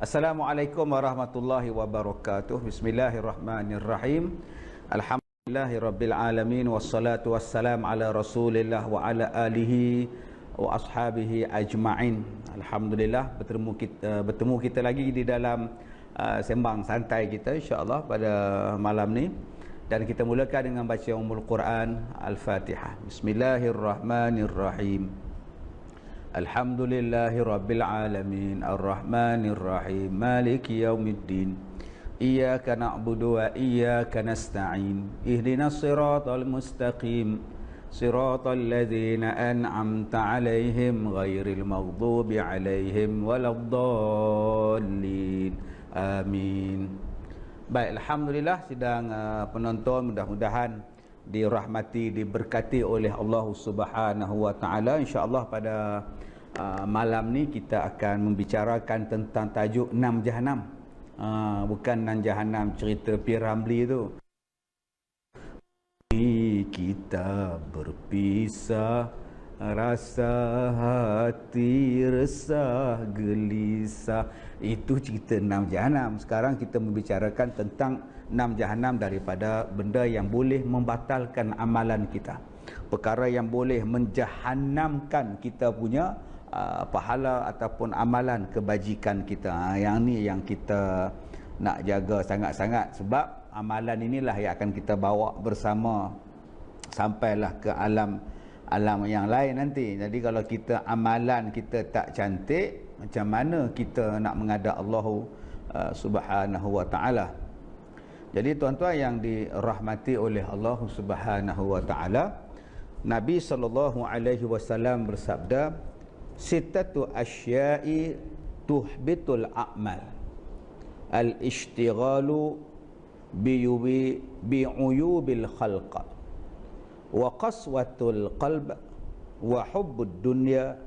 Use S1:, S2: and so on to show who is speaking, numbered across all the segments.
S1: Assalamualaikum warahmatullahi wabarakatuh. Bismillahirrahmanirrahim. Alhamdulillahirabbil alamin wassalatu wassalam ala Rasulillah wa ala alihi wa ashabihi ajma'in. Alhamdulillah bertemu kita lagi di dalam sembang santai kita insya-Allah pada malam ni, dan kita mulakan dengan baca Ummul Quran Al-Fatihah. Bismillahirrahmanirrahim. Alhamdulillahi rabbil alamin arrahmanir rahim maliki yaumiddin iyyaka na'budu wa iyyaka nasta'in ihdinas siratal mustaqim siratal ladzina an'amta 'alaihim ghairil maghdubi 'alaihim waladdallin amin. Baik, alhamdulillah sidang penonton mudah-mudahan dirahmati, diberkati oleh Allah Subhanahu wa taala. Insya-Allah pada malam ni kita akan membicarakan tentang tajuk 6 Jahanam. Bukan 6 Jahanam cerita P. Ramlee tu. Kita berpisah, rasa hati resah gelisah. Itu cerita 6 Jahanam. Sekarang kita membicarakan tentang 6 Jahanam daripada benda yang boleh membatalkan amalan kita, perkara yang boleh menjahanamkan kita punya pahala ataupun amalan kebajikan kita. Yang ni yang kita nak jaga sangat-sangat, sebab amalan inilah yang akan kita bawa bersama sampailah ke alam yang lain nanti. Jadi kalau kita amalan kita tak cantik, macam mana kita nak menghadap Allah Subhanahu wa taala? Jadi tuan-tuan yang dirahmati oleh Allah Subhanahu wa taala, Nabi sallallahu alaihi wasallam bersabda, "Sittatu asya'i tuhbitul a'mal. Al-ishtighalu bi'uyubil khalq wa qaswatul qalb wa hubbud dunya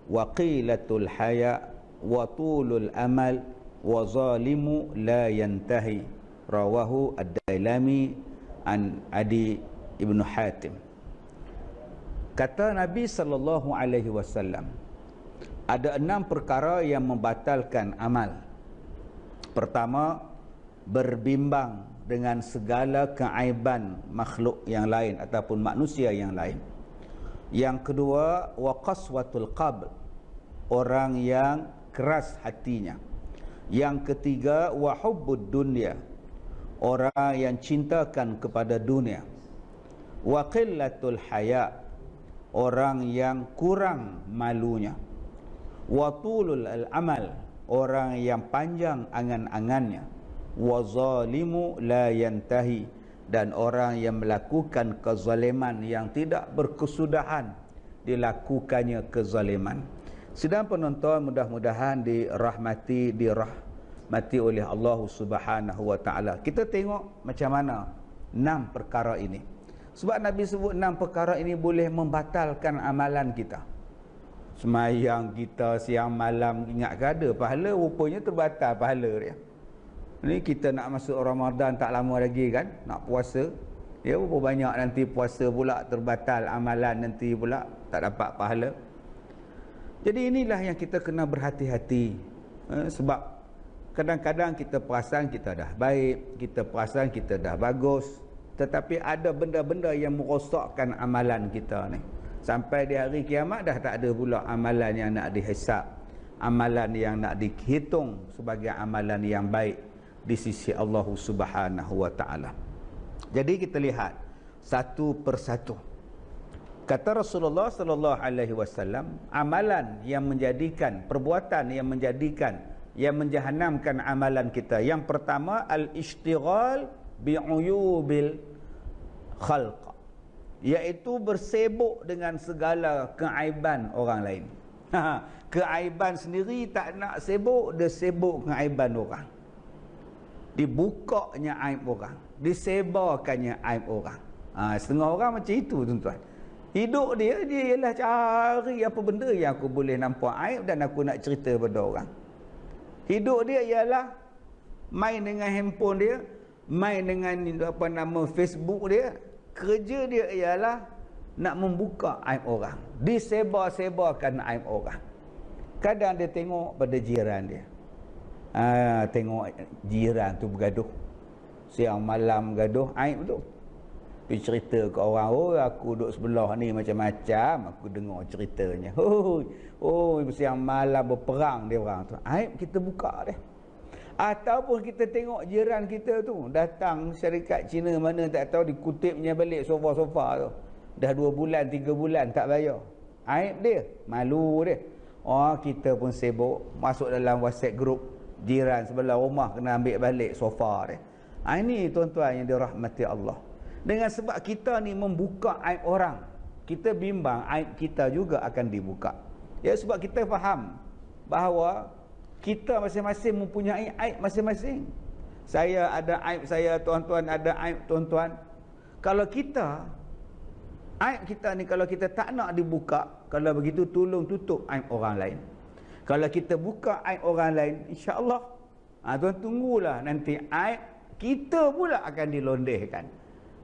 S1: wa qilatul haya wa tulul amal wa zalimu la yantahi." Rawahu Ad-Dailami an Adi Ibn Hatim. Kata Nabi sallallahu alaihi wasallam, ada 6 perkara yang membatalkan amal. Pertama, berbimbang dengan segala keaiban makhluk yang lain ataupun manusia yang lain. Yang kedua, wa qaswatul qalb, orang yang keras hatinya. Yang ketiga, wa hubbud dunya, orang yang cintakan kepada dunia. Wa qillatul haya, orang yang kurang malunya. Wa tulul amal, orang yang panjang angan-angannya. Wa zalimu la yantahi, dan orang yang melakukan kezaliman yang tidak berkesudahan dilakukannya kezaliman. Sedang penonton mudah-mudahan dirahmati oleh Allah Subhanahu wa taala. Kita tengok macam mana 6 perkara ini. Sebab Nabi sebut 6 perkara ini boleh membatalkan amalan kita. Semayang kita siang malam, ingat ke ada pahala, rupanya terbatal pahala dia. Ni kita nak masuk Ramadan tak lama lagi kan, nak puasa. Ya, berapa banyak nanti puasa pula terbatal amalan, nanti pula tak dapat pahala. Jadi inilah yang kita kena berhati-hati. Sebab kadang-kadang kita perasan kita dah baik, kita perasan kita dah bagus, tetapi ada benda-benda yang merosakkan amalan kita ni. Sampai di hari kiamat dah tak ada pula amalan yang nak dihisap, amalan yang nak dihitung sebagai amalan yang baik di sisi Allah Subhanahu wa taala. Jadi kita lihat satu persatu. Kata Rasulullah sallallahu alaihi wasallam, amalan yang menjadikan, perbuatan yang menjadikan, yang menjahanamkan amalan kita. Yang pertama, al-ishtighal bi'uyubil khalq, iaitu bersibuk dengan segala keaiban orang lain. Keaiban sendiri tak nak sibuk, dia sibuk keaiban orang. Dibukanya aib orang, disebarkannya aib orang. Setengah orang macam itu tuan-tuan. Hidup dia ialah cari apa benda yang aku boleh nampak aib dan aku nak cerita pada orang. Hidup dia ialah main dengan handphone dia, main dengan Facebook dia. Kerja dia ialah nak membuka aib orang, disebar-sebarkan aib orang. Kadang dia tengok pada jiran dia, Tengok jiran tu bergaduh, siang malam gaduh, aib tu. Pergi cerita ke orang, oh aku duduk sebelah ni macam-macam, aku dengar ceritanya. Oh siang malam berperang dia orang tu. Aib kita buka dia. Ataupun kita tengok jiran kita tu datang syarikat Cina mana tak tahu, dikutipnya balik sofa-sofa tu. Dah 2 bulan, 3 bulan tak bayar. Aib dia, malu dia. Oh kita pun sibuk masuk dalam WhatsApp group, jiran sebelah rumah kena ambil balik sofa dia. Ini tuan-tuan yang dirahmati Allah. Dengan sebab kita ni membuka aib orang, kita bimbang aib kita juga akan dibuka. Ya, sebab kita faham bahawa kita masing-masing mempunyai aib masing-masing. Saya ada aib saya, tuan-tuan ada aib tuan-tuan. Kalau kita, aib kita ni kalau kita tak nak dibuka, kalau begitu tolong tutup aib orang lain. Kalau kita buka aib orang lain, insya-Allah, tuan tunggulah nanti aib kita pula akan dilondehkan.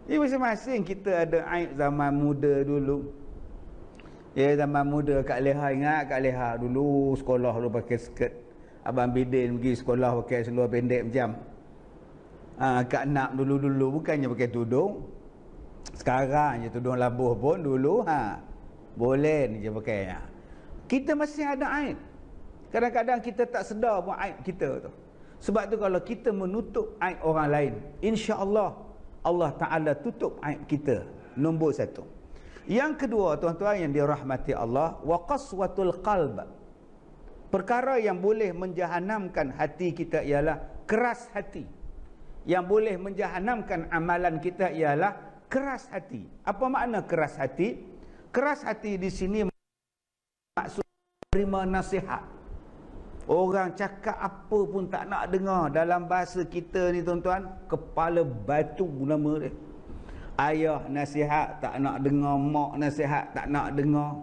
S1: Jadi masing-masing kita ada aib zaman muda dulu. Ya, zaman muda Kak Leha, ingat Kak Leha dulu sekolah dulu pakai skirt. Abang Bidin pergi sekolah pakai seluar pendek macam. Kak Nak dulu-dulu bukannya pakai tudung. Sekarang je tudung labuh pun dulu boleh ni je pakainya. Kita masih ada aib. Kadang-kadang kita tak sedar pun aib kita tu. Sebab tu kalau kita menutup aib orang lain, insya-Allah Allah Ta'ala tutup aib kita. Nombor 1. Yang kedua, tuan-tuan yang dirahmati Allah, wa qaswatul qalb. Perkara yang boleh menjahanamkan hati kita ialah keras hati. Yang boleh menjahanamkan amalan kita ialah keras hati. Apa makna keras hati? Keras hati di sini maksud terima nasihat. Orang cakap apa pun tak nak dengar. Dalam bahasa kita ni tuan-tuan, kepala batu nama dia. Ayah nasihat tak nak dengar, mak nasihat tak nak dengar.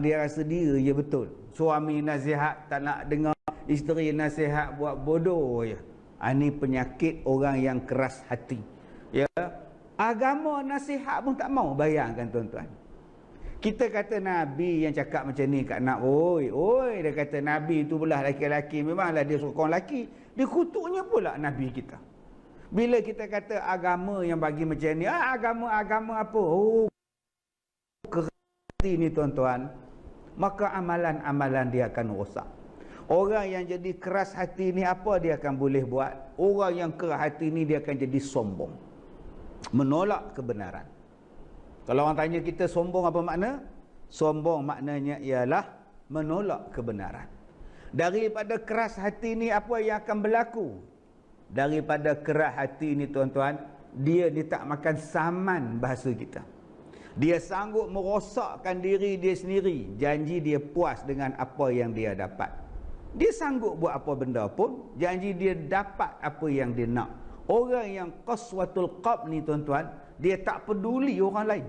S1: Dia rasa dia je betul. Suami nasihat tak nak dengar, isteri nasihat buat bodoh je. Ini penyakit orang yang keras hati. Ya, agama nasihat pun tak mau, bayangkan tuan-tuan. Kita kata Nabi yang cakap macam ni kat Nak, oi, dia kata Nabi tu belah laki-laki, memanglah dia sokong laki, dia kutuknya pula Nabi kita. Bila kita kata agama yang bagi macam ni, agama apa? Keras hati ni tuan-tuan, maka amalan-amalan dia akan rosak. Orang yang jadi keras hati ni apa dia akan boleh buat? Orang yang keras hati ni dia akan jadi sombong, menolak kebenaran. Kalau orang tanya kita sombong apa makna? Sombong maknanya ialah menolak kebenaran. Daripada keras hati ni apa yang akan berlaku? Daripada keras hati ni tuan-tuan, dia tak makan saman bahasa kita. Dia sanggup merosakkan diri dia sendiri. Janji dia puas dengan apa yang dia dapat. Dia sanggup buat apa benda pun, janji dia dapat apa yang dia nak. Orang yang qaswatul qalb ni tuan-tuan, dia tak peduli orang lain.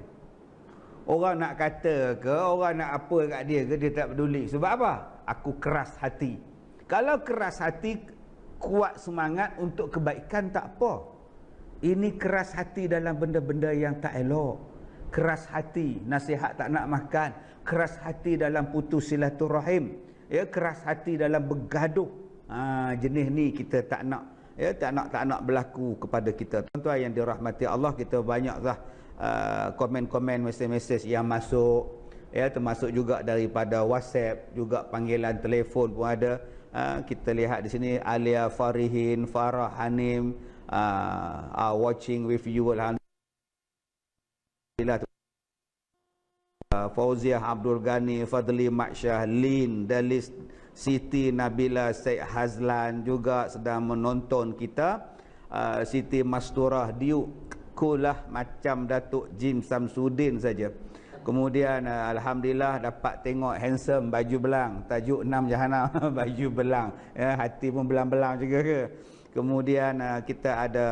S1: Orang nak kata ke, orang nak apa kat dia ke, dia tak peduli. Sebab apa? Aku keras hati. Kalau keras hati, kuat semangat untuk kebaikan tak apa. Ini keras hati dalam benda-benda yang tak elok. Keras hati, nasihat tak nak makan. Keras hati dalam putus silaturahim. Ya, keras hati dalam bergaduh. Jenis ni kita tak nak. Ya, tak nak berlaku kepada kita. Tuan-tuan yang dirahmati Allah, kita banyaklah komen-komen, mesej-mesej yang masuk, ya, termasuk juga daripada WhatsApp, juga panggilan telefon pun ada. Kita lihat di sini Alia Farihin, Farah Hanim watching with you, alhamdulillah. Fauziah Abdul Ghani, Fadli Maksyah, Lin, Dalis, Siti Nabila, Syed Hazlan juga sedang menonton kita. Siti Masturah Diuk Kulah macam Datuk Jim Samsudin saja. Kemudian alhamdulillah dapat tengok handsome baju belang, tajuk 6 Jahanam baju belang, ya, hati pun belang-belang juga ke. Kemudian kita ada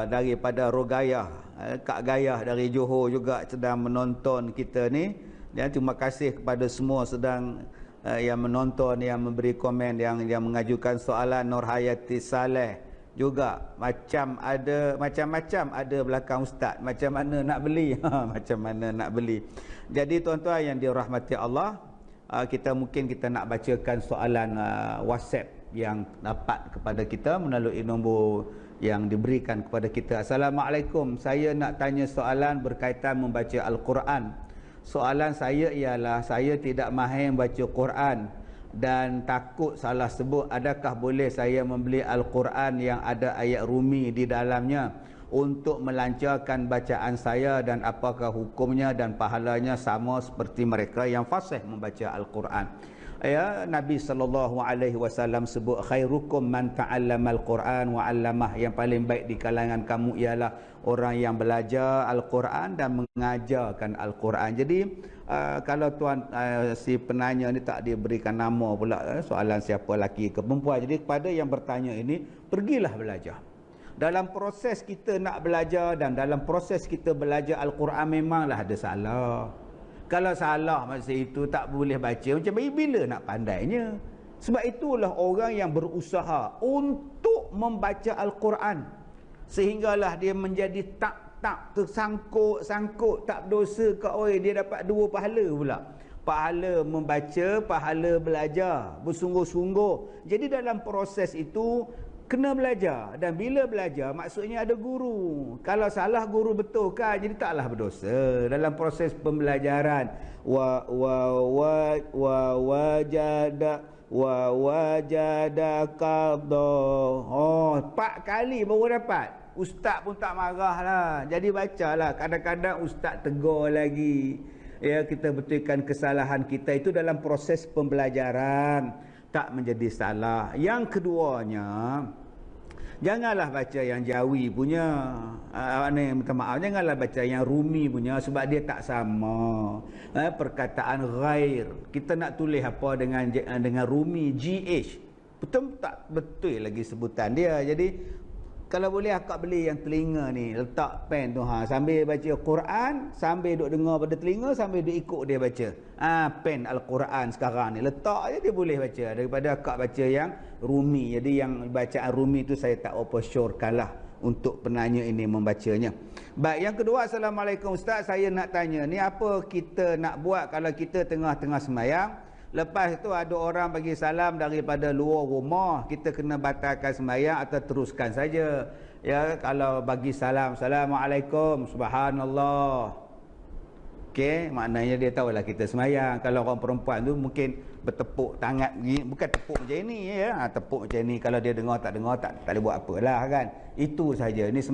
S1: daripada Rogayah, Kak Gayah dari Johor juga sedang menonton kita ni. Dan terima kasih kepada semua sedang yang menonton, yang memberi komen, yang mengajukan soalan. Nur Hayati Saleh juga macam-macam ada belakang ustaz, macam mana nak beli macam mana nak beli. Jadi tuan-tuan yang dirahmati Allah, kita nak bacakan soalan WhatsApp yang dapat kepada kita melalui nombor yang diberikan kepada kita. Assalamualaikum, saya nak tanya soalan berkaitan membaca Al-Quran. Soalan saya ialah saya tidak mahir baca Quran dan takut salah sebut. Adakah boleh saya membeli Al-Quran yang ada ayat Rumi di dalamnya untuk melancarkan bacaan saya, dan apakah hukumnya dan pahalanya sama seperti mereka yang fasih membaca Al-Quran? Ya, Nabi SAW sebut khairukum man ta'allama al-Quran wa 'allamah. Yang paling baik di kalangan kamu ialah orang yang belajar Al-Quran dan mengajarkan Al-Quran. Jadi kalau tuan si penanya ni tak diberikan nama pula, soalan siapa, lelaki ke perempuan. Jadi kepada yang bertanya ini, pergilah belajar. Dalam proses kita nak belajar dan dalam proses kita belajar Al-Quran memanglah ada salah. Kalau salah masa itu tak boleh baca, macam bila nak pandainya? Sebab itulah orang yang berusaha untuk membaca Al-Quran, sehinggalah dia menjadi tak tersangkut-sangkut, tak berdosa ke orang, dia dapat 2 pahala pula. Pahala membaca, pahala belajar bersungguh-sungguh. Jadi dalam proses itu kena belajar, dan bila belajar maksudnya ada guru. Kalau salah guru betul kan, jadi taklah berdosa dalam proses pembelajaran. Wajadaka oh 4 kali baru dapat. Ustaz pun tak marah lah, jadi bacalah. Kadang-kadang ustaz tegur lagi, ya, kita betulkan kesalahan kita itu dalam proses pembelajaran, tak menjadi salah. Yang keduanya, janganlah baca yang Jawi punya, minta maaf, janganlah baca yang Rumi punya, sebab dia tak sama. Perkataan ghair, kita nak tulis apa dengan Rumi, GH, betul tak betul lagi sebutan dia. Jadi kalau boleh akak beli yang telinga ni, letak pen tu, sambil baca Quran, sambil duk dengar pada telinga, sambil duk ikut dia baca. Pen Al-Quran sekarang ni letak je, dia boleh baca, daripada akak baca yang Rumi. Jadi yang bacaan Rumi tu saya tak apa syorkan lah untuk penanya ini membacanya. Baik, yang kedua, Assalamualaikum Ustaz, saya nak tanya ni, apa kita nak buat kalau kita tengah-tengah sembahyang, lepas tu ada orang bagi salam daripada luar rumah, kita kena batalkan sembahyang atau teruskan saja? Ya, kalau bagi salam, Assalamualaikum, Subhanallah, okey, maknanya dia tahulah kita sembahyang. Kalau orang perempuan tu mungkin bertepuk tangan, bukan tepuk macam ini, ya, tepuk macam ni. Kalau dia dengar tak boleh buat apalah kan. Itu saja. Ini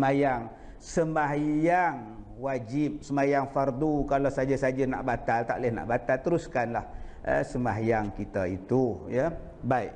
S1: sembahyang wajib, sembahyang fardu. Kalau saja-saja nak batal, tak boleh nak batal, teruskanlah sembahyang kita itu, ya. Baik.